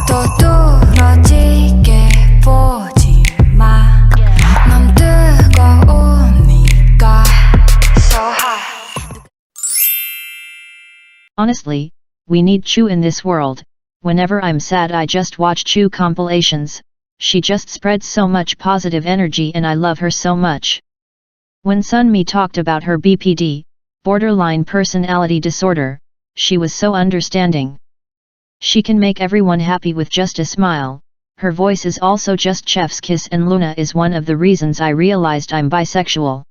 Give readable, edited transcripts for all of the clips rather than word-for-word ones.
또 뚫어지게 보지 마. 넌 뜨거우니까. So hot. Honestly, we need Chu in this world. Whenever I'm sad I just watch Chu compilations. She just spreads so much positive energy and I love her so much. When Sunmi talked about her BPD, borderline personality disorder, she was so understanding. She can make everyone happy with just a smile. Her voice is also just chef's kiss and Luna is one of the reasons I realized I'm bisexual.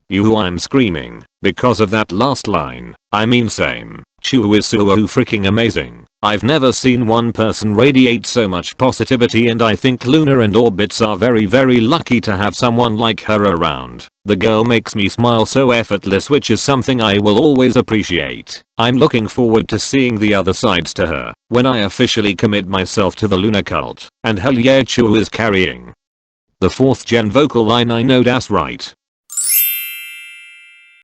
I'm screaming, because of that last line. I mean same, Chu is so freaking amazing. I've never seen one person radiate so much positivity and I think Luna and Orbits are very lucky to have someone like her around. The girl makes me smile so effortless, which is something I will always appreciate. I'm looking forward to seeing the other sides to her, when I officially commit myself to the Luna cult. And hell yeah, Chu is carrying. The 4th gen vocal line, I know that's right.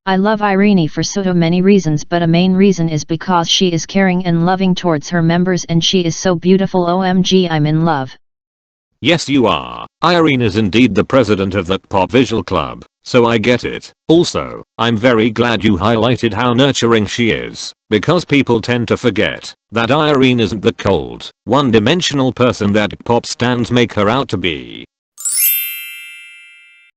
I love Irene for so many reasons, but a main reason is because she is caring and loving towards her members and she is so beautiful. OMG, I'm in love. Yes you are. Irene is indeed the president of the Pop Visual Club, so I get it. Also, I'm very glad you highlighted how nurturing she is, because people tend to forget that Irene isn't the cold, one-dimensional person that pop stans make her out to be.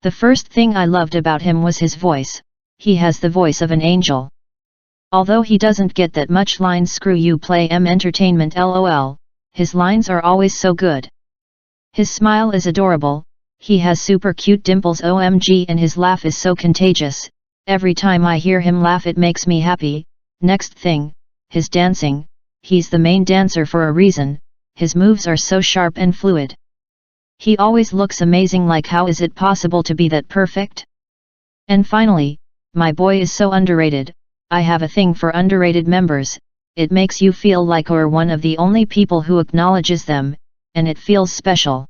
The first thing I loved about him was his voice. He has the voice of an angel. Although he doesn't get that much lines, screw you play entertainment lol, his lines are always so good. His smile is adorable, he has super cute dimples OMG, and his laugh is so contagious. Every time I hear him laugh it makes me happy. Next thing, his dancing. He's the main dancer for a reason, his moves are so sharp and fluid. He always looks amazing, like how is it possible to be that perfect? And finally, my boy is so underrated. I have a thing for underrated members. It makes you feel like you're one of the only people who acknowledges them, and it feels special.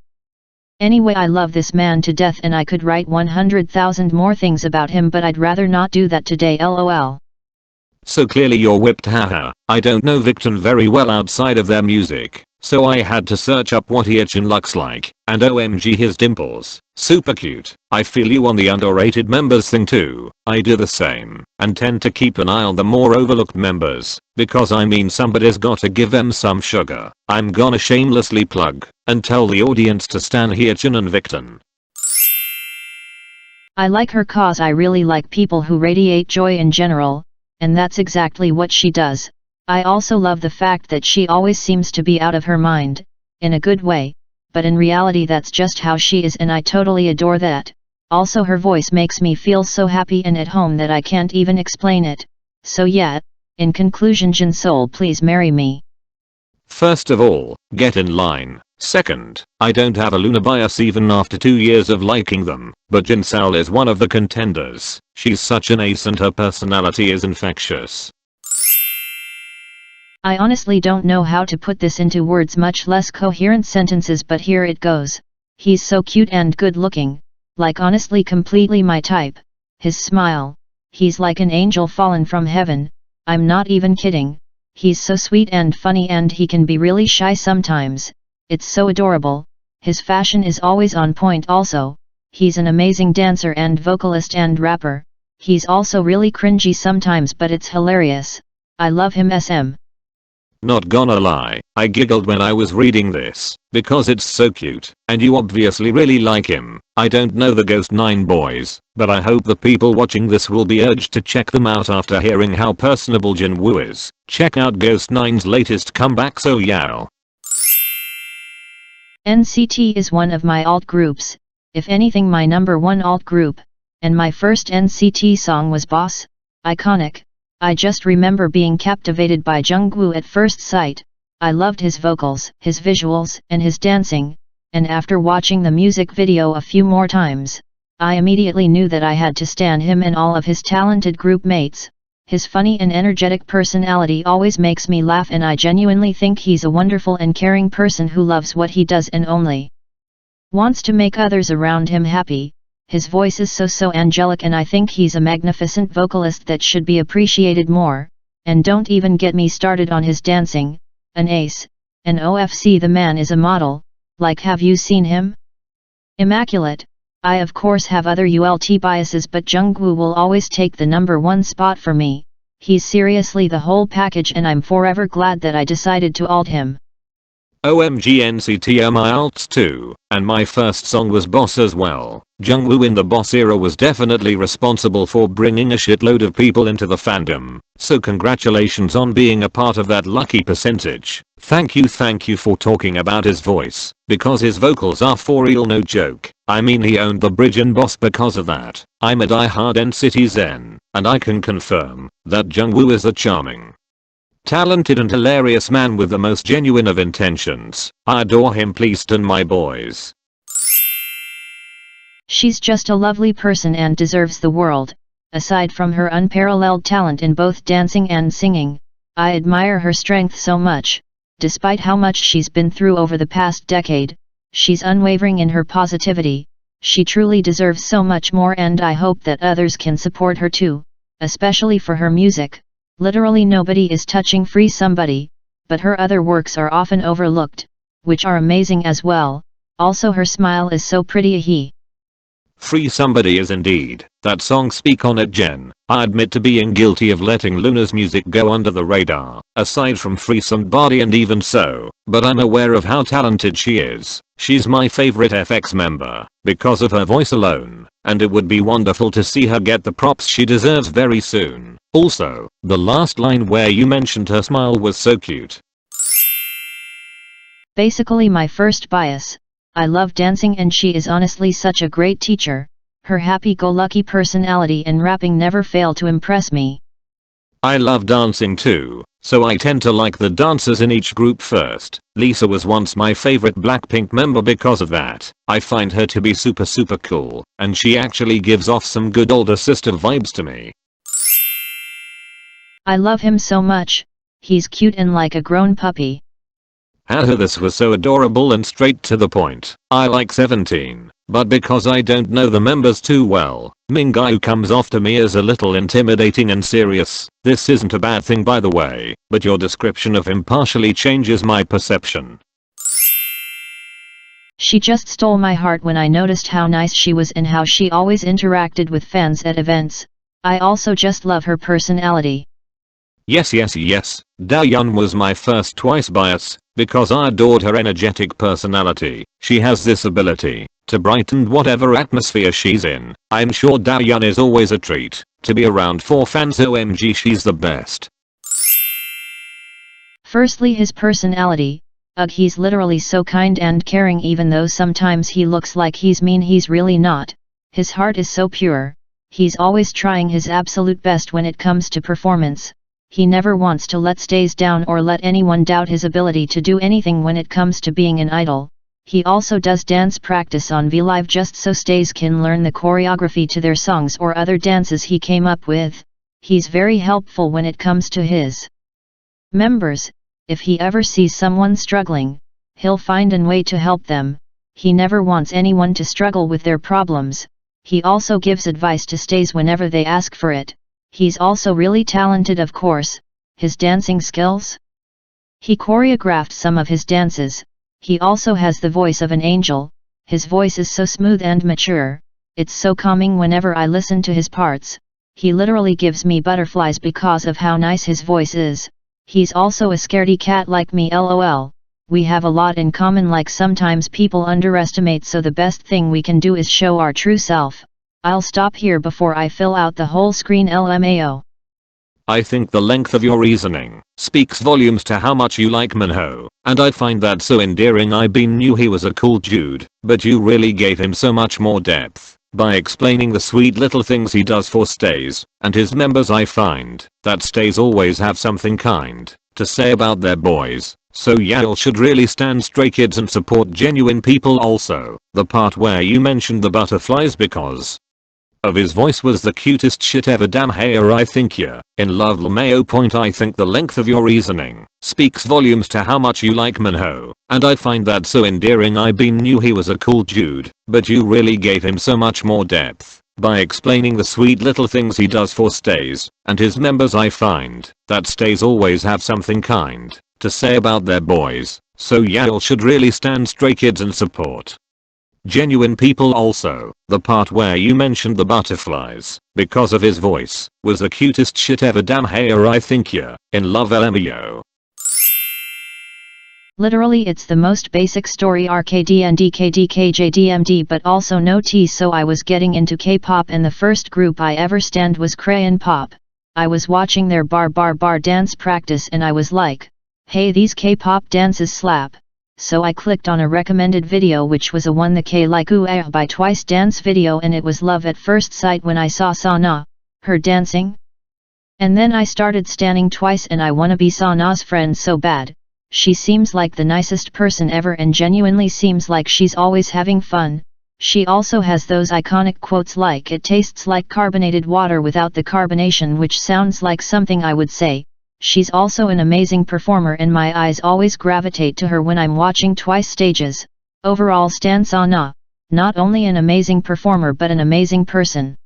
Anyway, I love this man to death and I could write 100,000 more things about him, but I'd rather not do that today lol. So clearly you're whipped, haha. I don't know Victon very well outside of their music, so I had to search up what Hyechin looks like, and OMG his dimples, super cute. I feel you on the underrated members thing too. I do the same, and tend to keep an eye on the more overlooked members, because I mean somebody's gotta give them some sugar. I'm gonna shamelessly plug, and tell the audience to stan Hyechin and Victon. I like her cause I really like people who radiate joy in general, and that's exactly what she does. I also love the fact that she always seems to be out of her mind, in a good way, but in reality that's just how she is and I totally adore that. Also her voice makes me feel so happy and at home that I can't even explain it. So yeah, in conclusion, Jin Soul, please marry me. First of all, get in line. Second, I don't have a Luna bias even after 2 years of liking them, but Jin Soul is one of the contenders. She's such an ace and her personality is infectious. I honestly don't know how to put this into words, much less coherent sentences, but here it goes. He's so cute and good looking, like honestly completely my type. His smile, he's like an angel fallen from heaven, I'm not even kidding. He's so sweet and funny and he can be really shy sometimes. It's so adorable. His fashion is always on point also. He's an amazing dancer and vocalist and rapper. He's also really cringy sometimes, but it's hilarious. I love him SM. Not gonna lie, I giggled when I was reading this, because it's so cute, and you obviously really like him. I don't know the Ghost 9 boys, but I hope the people watching this will be urged to check them out after hearing how personable Jinwoo is. Check out Ghost 9's latest comeback, so yeah. NCT is one of my alt groups, if anything my number one alt group, and my first NCT song was Boss. Iconic. I just remember being captivated by Jungwoo at first sight. I loved his vocals, his visuals, and his dancing, and after watching the music video a few more times, I immediately knew that I had to stan him and all of his talented group mates. His funny and energetic personality always makes me laugh and I genuinely think he's a wonderful and caring person who loves what he does and only wants to make others around him happy. His voice is so angelic and I think he's a magnificent vocalist that should be appreciated more. And don't even get me started on his dancing, an ace. and OFC the man is a model, like have you seen him? Immaculate. I of course have other ULT biases, but Jungwoo will always take the #1 spot for me. He's seriously the whole package and I'm forever glad that I decided to alt him. OMG NCT my alts too, and my first song was Boss as well. Jungwoo in the Boss era was definitely responsible for bringing a shitload of people into the fandom, so congratulations on being a part of that lucky percentage. Thank you for talking about his voice, because his vocals are for real, no joke. I mean, he owned the bridge in Boss because of that. I'm a diehard NCT Zen, and I can confirm that Jungwoo is a charming, talented and hilarious man with the most genuine of intentions. I adore him, please stand my boys. She's just a lovely person and deserves the world. Aside from her unparalleled talent in both dancing and singing, I admire her strength so much. Despite how much she's been through over the past decade, she's unwavering in her positivity. She truly deserves so much more, and I hope that others can support her too, especially for her music. Literally nobody is touching Free Somebody, but her other works are often overlooked, which are amazing as well. Also her smile is so pretty. Free Somebody is indeed. That song, speak on it, Jen. I admit to being guilty of letting Luna's music go under the radar, aside from Free Somebody, and even so, but I'm aware of how talented she is. She's my favorite FX member, because of her voice alone, and it would be wonderful to see her get the props she deserves very soon. Also, the last line where you mentioned her smile was so cute. Basically my first bias. I love dancing and she is honestly such a great teacher. Her happy-go-lucky personality and rapping never fail to impress me. I love dancing too, so I tend to like the dancers in each group first. Lisa was once my favorite Blackpink member because of that. I find her to be super cool, and she actually gives off some good older sister vibes to me. I love him so much. He's cute and like a grown puppy. Haha, this was so adorable and straight to the point. I like 17, but because I don't know the members too well, Mingyu comes off to me as a little intimidating and serious. This isn't a bad thing, by the way, but your description of him partially changes my perception. She just stole my heart when I noticed how nice she was and how she always interacted with fans at events. I also just love her personality. Yes. Daeyeon was my first twice bias, because I adored her energetic personality. She has this ability to brighten whatever atmosphere she's in. I'm sure Daeyeon is always a treat to be around for fans. OMG, she's the best. Firstly, his personality. Ugh, he's literally so kind and caring, even though sometimes he looks like he's mean, he's really not. His heart is so pure. He's always trying his absolute best when it comes to performance. He never wants to let stays down or let anyone doubt his ability to do anything when it comes to being an idol. He also does dance practice on V Live just so stays can learn the choreography to their songs or other dances he came up with. He's very helpful when it comes to his members. If he ever sees someone struggling, he'll find a way to help them. He never wants anyone to struggle with their problems. He also gives advice to stays whenever they ask for it. He's also really talented, of course. His dancing skills? He choreographed some of his dances. He also has the voice of an angel. His voice is so smooth and mature. It's so calming whenever I listen to his parts. He literally gives me butterflies because of how nice his voice is. He's also a scaredy cat like me, lol. We have a lot in common, like sometimes people underestimate, so the best thing we can do is show our true self. I'll stop here before I fill out the whole screen, LMAO. I think the length of your reasoning speaks volumes to how much you like Minho, and I find that so endearing. I knew he was a cool dude, but you really gave him so much more depth by explaining the sweet little things he does for stays and his members. I find that stays always have something kind to say about their boys. So y'all should really stand Stray Kids and support genuine people. Also, the part where you mentioned the butterflies because of his voice was the cutest shit ever. Damn, hey, I think you're in love. LMAO point. I think the length of your reasoning speaks volumes to how much you like Minho, and I find that so endearing. I knew he was a cool dude, but you really gave him so much more depth by explaining the sweet little things he does for stays and his members. I find that stays always have something kind to say about their boys. So y'all should really stand Stray Kids and support genuine people. Also, the part where you mentioned the butterflies, because of his voice, was the cutest shit ever. Damn hair, I think you're in love, LMAO. Literally it's the most basic story RKDNDKDKJDMD, but also no T. So I was getting into K-pop and the first group I ever stand was Crayon Pop. I was watching their bar dance practice and I was like, hey, these K-pop dances slap. So I clicked on a recommended video which was a one the K like ooh ah by Twice dance video, and it was love at first sight when I saw Sana, her dancing. And then I started standing Twice and I wanna be Sana's friend so bad. She seems like the nicest person ever and genuinely seems like she's always having fun. She also has those iconic quotes like it tastes like carbonated water without the carbonation, which sounds like something I would say. She's also an amazing performer and my eyes always gravitate to her when I'm watching Twice stages. Overall stan Sana, not only an amazing performer but an amazing person.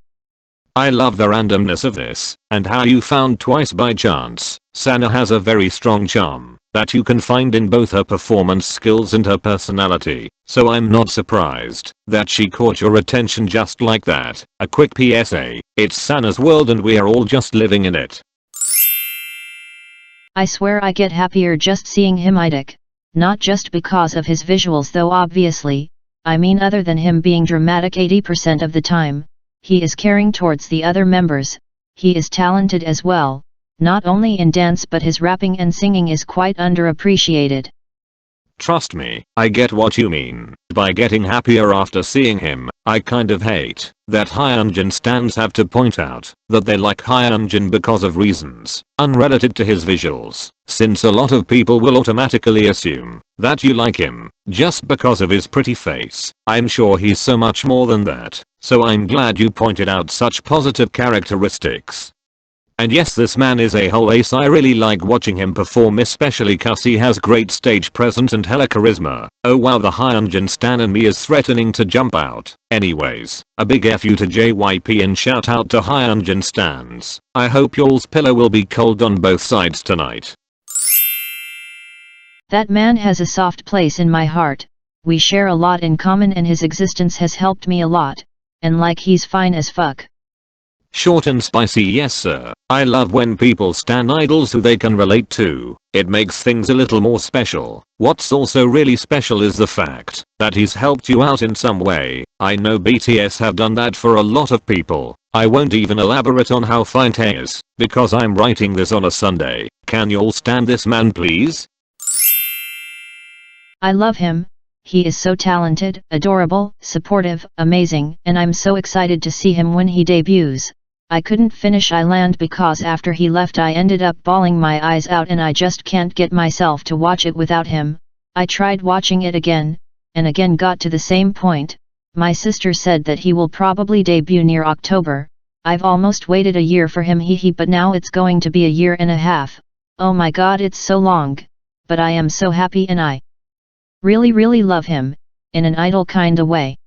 I love the randomness of this, and how you found Twice by chance. Sana has a very strong charm that you can find in both her performance skills and her personality, so I'm not surprised that she caught your attention just like that. A quick PSA, it's Sana's world and we are all just living in it. I swear I get happier just seeing him idic. Not just because of his visuals though obviously, I mean other than him being dramatic 80% of the time, he is caring towards the other members, he is talented as well, not only in dance but his rapping and singing is quite underappreciated. Trust me, I get what you mean by getting happier after seeing him. I kind of hate that Hyunjin stans have to point out that they like Hyunjin because of reasons unrelated to his visuals, since a lot of people will automatically assume that you like him just because of his pretty face. I'm sure he's so much more than that, so I'm glad you pointed out such positive characteristics. And yes, this man is a whole ace. I really like watching him perform, especially cause he has great stage presence and hella charisma. Oh wow, the Hyunjin stan in me is threatening to jump out. Anyways, a big F you to JYP and shout out to Hyunjin stans. I hope y'all's pillow will be cold on both sides tonight. That man has a soft place in my heart. We share a lot in common and his existence has helped me a lot. And like he's fine as fuck. Short and spicy, yes sir. I love when people stan idols who they can relate to. It makes things a little more special. What's also really special is the fact that he's helped you out in some way. I know BTS have done that for a lot of people. I won't even elaborate on how fine he is, because I'm writing this on a Sunday. Can y'all stand this man please? I love him. He is so talented, adorable, supportive, amazing, and I'm so excited to see him when he debuts. I couldn't finish Island because after he left I ended up bawling my eyes out and I just can't get myself to watch it without him. I tried watching it again, and again got to the same point. My sister said that he will probably debut near October. I've almost waited a year for him but now it's going to be a year and a half. Oh my god, it's so long. But I am so happy and I really love him, in an idol kinda way.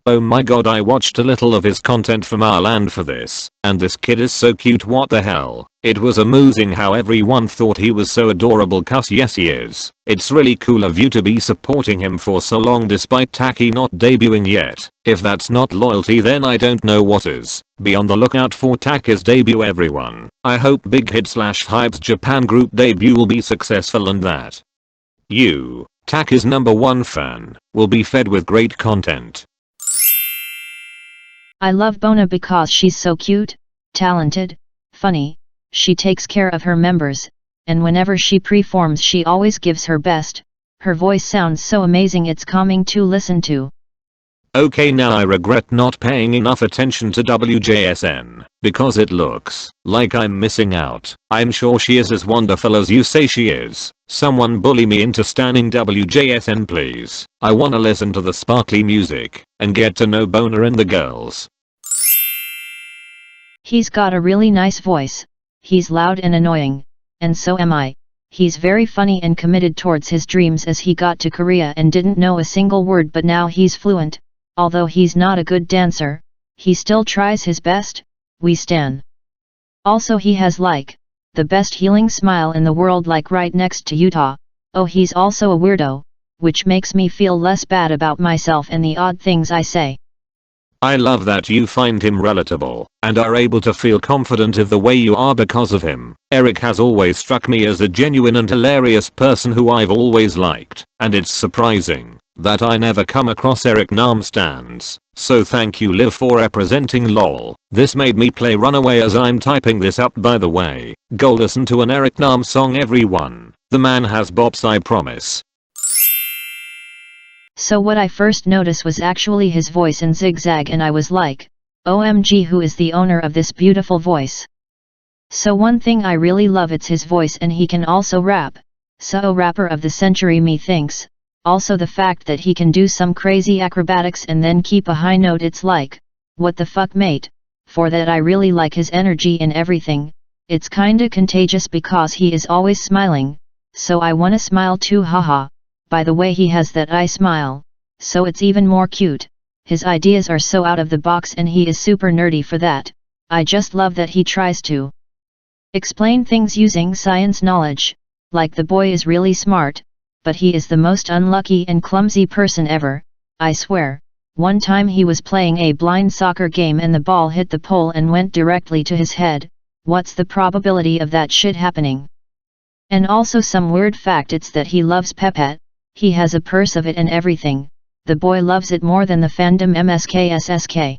Oh my god, I watched a little of his content from Ireland for this, and this kid is so cute, what the hell. It was amusing how everyone thought he was so adorable cause yes he is. It's really cool of you to be supporting him for so long despite Taki not debuting yet. If that's not loyalty then I don't know what is. Be on the lookout for Taki's debut everyone. I hope Big Hit / Hype's Japan group debut will be successful and that you, Taki's #1 fan, will be fed with great content. I love Bona because she's so cute, talented, funny, she takes care of her members, and whenever she performs she always gives her best. Her voice sounds so amazing, it's calming to listen to. Okay, now I regret not paying enough attention to WJSN, because it looks like I'm missing out. I'm sure she is as wonderful as you say she is. Someone bully me into standing WJSN please. I wanna listen to the sparkly music, and get to know Bona and the girls. He's got a really nice voice. He's loud and annoying, and so am I. He's very funny and committed towards his dreams as he got to Korea and didn't know a single word, but now he's fluent. Although he's not a good dancer, he still tries his best. We stan. Also he has like the best healing smile in the world, like right next to Utah. Oh, he's also a weirdo, which makes me feel less bad about myself and the odd things I say. I love that you find him relatable and are able to feel confident of the way you are because of him. Eric has always struck me as a genuine and hilarious person who I've always liked, and it's surprising that I never come across Eric Nam stans. So thank you Liv for representing lol. This made me play Runaway as I'm typing this up by the way. Go listen to an Eric Nam song everyone. The man has bops I promise. So what I first noticed was actually his voice in Zigzag, and I was like, OMG, who is the owner of this beautiful voice? So one thing I really love, it's his voice, and he can also rap. So rapper of the century me thinks. Also the fact that he can do some crazy acrobatics and then keep a high note, it's like, what the fuck mate? For that I really like his energy in everything. It's kinda contagious because he is always smiling, so I wanna smile too, haha. By the way, he has that eye smile, so it's even more cute. His ideas are so out of the box and he is super nerdy for that. I just love that he tries to explain things using science knowledge. Like, the boy is really smart, but he is the most unlucky and clumsy person ever. I swear, one time he was playing a blind soccer game and the ball hit the pole and went directly to his head. What's the probability of that shit happening? And also some weird fact, it's that he loves Pepette. He has a purse of it and everything. The boy loves it more than the fandom MSKSSK.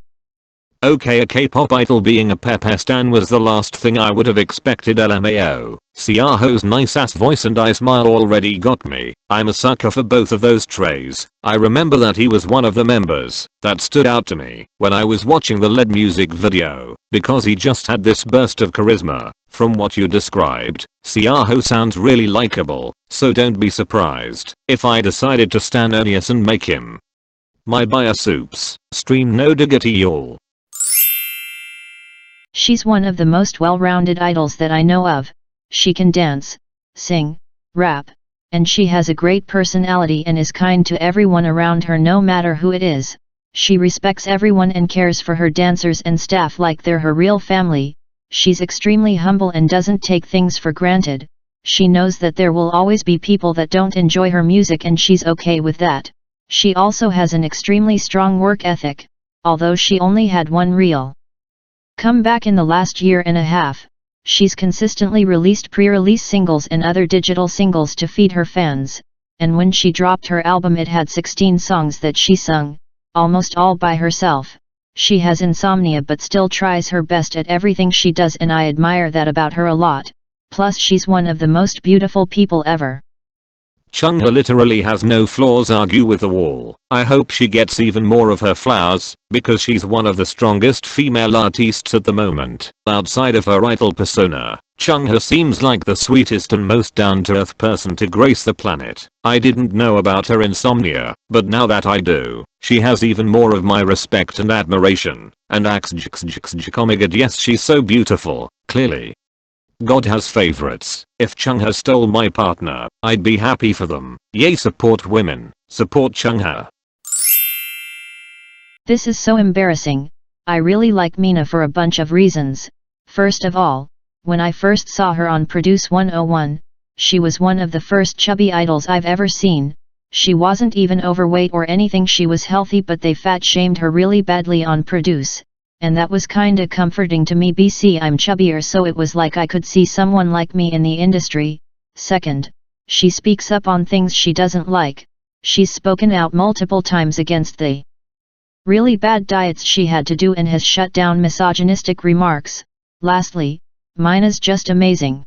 Okay, a K-pop idol being a Pepe stan was the last thing I would have expected, LMAO. Xiaoho's nice ass voice and eye smile already got me. I'm a sucker for both of those trays. I remember that he was one of the members that stood out to me when I was watching the lead music video, because he just had this burst of charisma. From what you described, Xiaoho sounds really likable, so don't be surprised if I decided to stan Onius and make him my bias soups. Stream no diggity y'all. She's one of the most well-rounded idols that I know of. She can dance, sing, rap, and she has a great personality and is kind to everyone around her no matter who it is. She respects everyone and cares for her dancers and staff like they're her real family. She's extremely humble and doesn't take things for granted. She knows that there will always be people that don't enjoy her music and she's okay with that. She also has an extremely strong work ethic, although she only had one real comeback in the last year and a half. She's consistently released pre-release singles and other digital singles to feed her fans, and when she dropped her album it had 16 songs that she sung, almost all by herself. She has insomnia but still tries her best at everything she does, and I admire that about her a lot. Plus she's one of the most beautiful people ever. Chungha literally has no flaws, argue with the wall. I hope she gets even more of her flowers, because she's one of the strongest female artists at the moment. Outside of her idol persona, Chungha seems like the sweetest and most down-to-earth person to grace the planet. I didn't know about her insomnia, but now that I do, she has even more of my respect and admiration. And oh my god, yes, she's so beautiful, clearly. God has favorites. If Chungha stole my partner, I'd be happy for them. Yay, support women, support Chungha. This is so embarrassing. I really like Mina for a bunch of reasons. First of all, when I first saw her on Produce 101, she was one of the first chubby idols I've ever seen. She wasn't even overweight or anything, she was healthy, but they fat shamed her really badly on Produce. And that was kinda comforting to me. BC, I'm chubbier, so it was like I could see someone like me in the industry. Second, she speaks up on things she doesn't like. She's spoken out multiple times against the really bad diets she had to do and has shut down misogynistic remarks. Lastly, Mina's just amazing.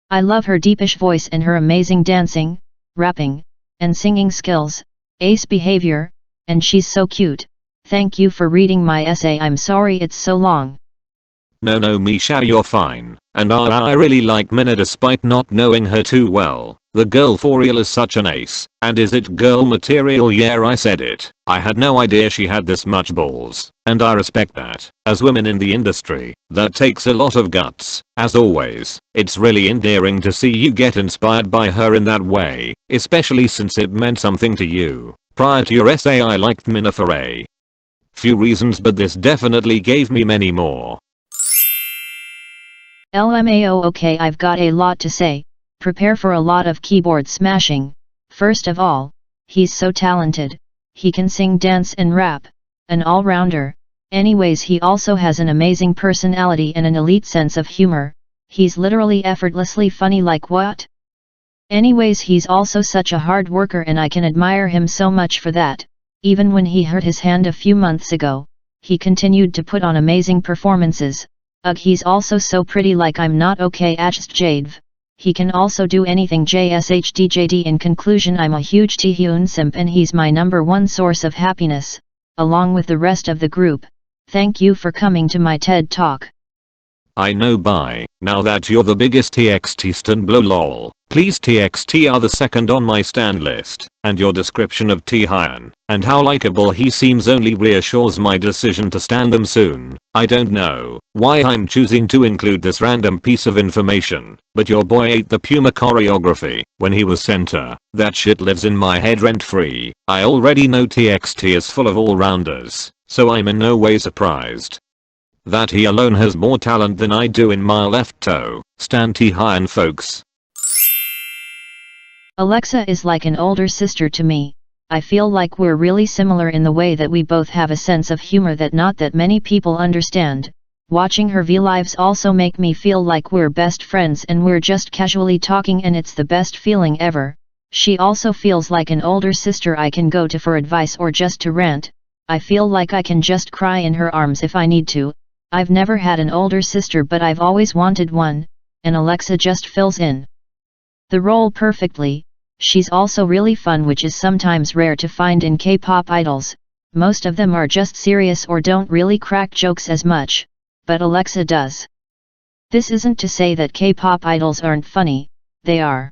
I love her deepish voice and her amazing dancing, rapping, and singing skills, ace behavior, and she's so cute. Thank you for reading my essay. I'm sorry it's so long. No, Misha, you're fine. And I really like Mina despite not knowing her too well. The girl for real is such an ace. And is it girl material? Yeah, I said it. I had no idea she had this much balls. And I respect that. As women in the industry, that takes a lot of guts. As always, it's really endearing to see you get inspired by her in that way. Especially since it meant something to you. Prior to your essay, I liked Mina for a few reasons, but this definitely gave me many more. LMAO, okay, I've got a lot to say. Prepare for a lot of keyboard smashing. First of all, he's so talented, he can sing, dance and rap, an all-rounder. Anyways, he also has an amazing personality and an elite sense of humor, he's literally effortlessly funny like what? Anyways, he's also such a hard worker and I can admire him so much for that. Even when he hurt his hand a few months ago, he continued to put on amazing performances. Ugh, he's also so pretty like I'm not okay just Jadv. He can also do anything JSHDJD. In conclusion, I'm a huge Taehyun simp and he's my #1 source of happiness, along with the rest of the group. Thank you for coming to my TED Talk. I know, bye. Now that you're the biggest TXT stan blow lol. Please TXT are the second on my stan list, and your description of Taehyun, and how likable he seems only reassures my decision to stan them soon. I don't know why I'm choosing to include this random piece of information, but your boy ate the Puma choreography when he was center. That shit lives in my head rent free. I already know TXT is full of all-rounders, so I'm in no way surprised that he alone has more talent than I do in my left toe. Stan Taehyun, folks. Alexa is like an older sister to me. I feel like we're really similar in the way that we both have a sense of humor that not that many people understand. Watching her V-lives also make me feel like we're best friends and we're just casually talking and it's the best feeling ever. She also feels like an older sister I can go to for advice or just to rant. I feel like I can just cry in her arms if I need to. I've never had an older sister but I've always wanted one, and Alexa just fills in the role perfectly. She's also really fun, which is sometimes rare to find in K-pop idols. Most of them are just serious or don't really crack jokes as much, but Alexa does. This isn't to say that K-pop idols aren't funny, they are.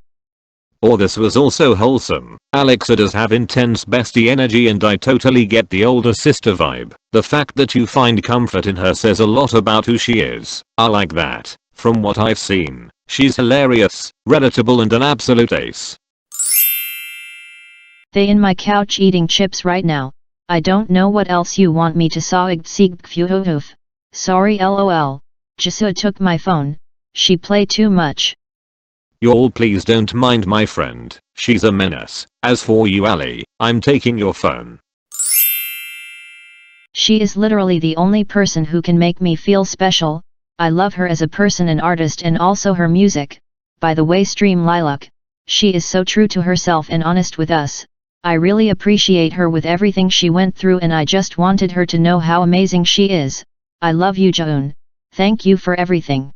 Or this was also wholesome. Alexa does have intense bestie energy and I totally get the older sister vibe. The fact that you find comfort in her says a lot about who she is. I like that. From what I've seen, she's hilarious, relatable and an absolute ace. They in my couch eating chips right now. I don't know what else you want me to say. Sorry lol. Jisoo took my phone. She play too much. Y'all please don't mind my friend. She's a menace. As for you Ali, I'm taking your phone. She is literally the only person who can make me feel special. I love her as a person and artist and also her music. By the way, stream Lilac. She is so true to herself and honest with us. I really appreciate her with everything she went through and I just wanted her to know how amazing she is. I love you Jaeun. Thank you for everything.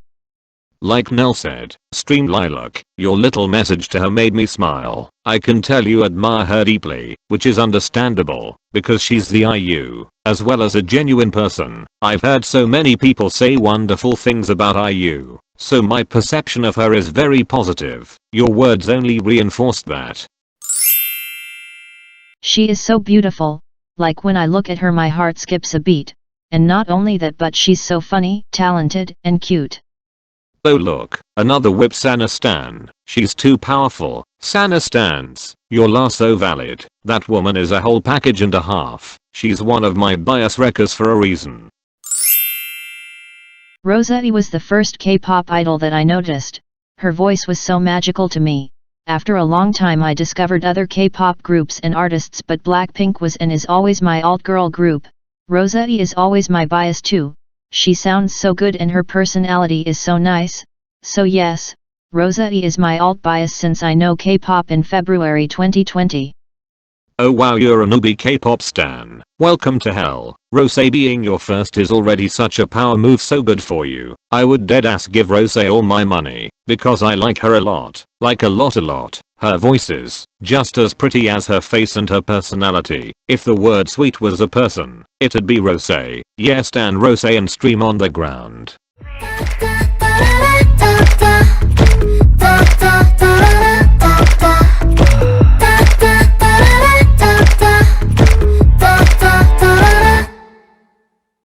Like Nell said, stream Lilac, your little message to her made me smile. I can tell you admire her deeply, which is understandable, because she's the IU, as well as a genuine person. I've heard so many people say wonderful things about IU, so my perception of her is very positive. Your words only reinforced that. She is so beautiful, like when I look at her my heart skips a beat. And not only that but she's so funny, talented, and cute. Oh look, another whip Sana stan. She's too powerful. Sana stans. Your lasso valid. That woman is a whole package and a half. She's one of my bias wreckers for a reason. Rosé was the first K-pop idol that I noticed. Her voice was so magical to me. After a long time I discovered other K-pop groups and artists, but Blackpink was and is always my alt-girl group. Rosé is always my bias too. She sounds so good and her personality is so nice. So yes, Rosé is my alt bias since I know K-pop in February 2020. Oh wow, you're a newbie K-pop stan. Welcome to hell. Rosé being your first is already such a power move, so good for you. I would deadass give Rosé all my money, because I like her a lot. Like a lot. Her voice is just as pretty as her face and her personality. If the word sweet was a person, it'd be Rosé. Yes, stan Rosé and stream on the ground.